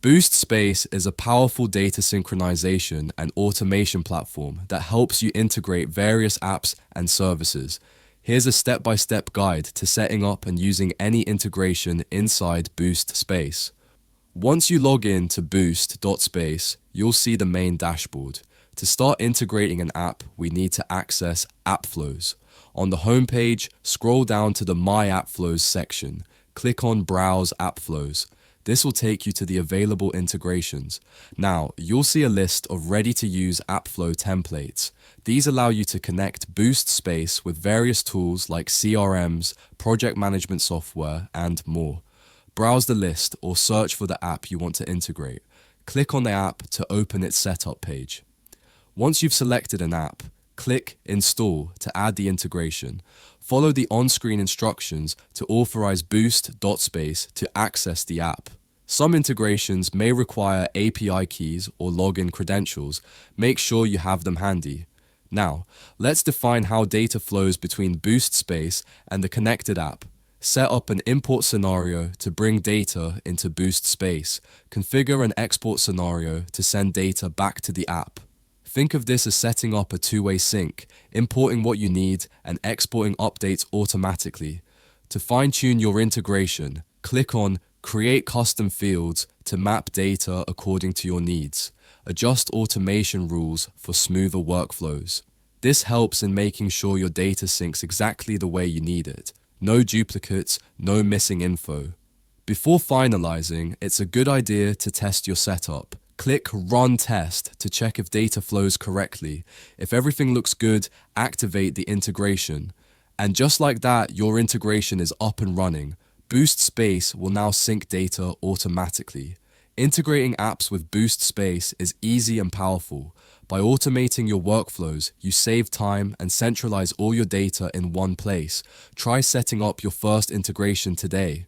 Boost.space is a powerful data synchronization and automation platform that helps you integrate various apps and services. Here's a step-by-step guide to setting up and using any integration inside Boost.space. Once you log in to Boost.space, you'll see the main dashboard. To start integrating an app, we need to access App Flows. On the home page, scroll down to the My App Flows section. Click on Browse App Flows. This will take you to the available integrations. Now, you'll see a list of ready-to-use AppFlow templates. These allow you to connect Boost.space with various tools like CRMs, project management software, and more. Browse the list or search for the app you want to integrate. Click on the app to open its setup page. Once you've selected an app, click Install to add the integration. Follow the on-screen instructions to authorize Boost.space to access the app. Some integrations may require API keys or login credentials. Make sure you have them handy. Now, let's define how data flows between Boost.space and the connected app. Set up an import scenario to bring data into Boost.space. Configure an export scenario to send data back to the app. Think of this as setting up a two-way sync, importing what you need and exporting updates automatically. To fine-tune your integration, click on Create Custom Fields to map data according to your needs. Adjust automation rules for smoother workflows. This helps in making sure your data syncs exactly the way you need it. No duplicates, no missing info. Before finalizing, it's a good idea to test your setup. Click Run Test to check if data flows correctly. If everything looks good, activate the integration. And just like that, your integration is up and running. Boost.space will now sync data automatically. Integrating apps with Boost.space is easy and powerful. By automating your workflows, you save time and centralize all your data in one place. Try setting up your first integration today.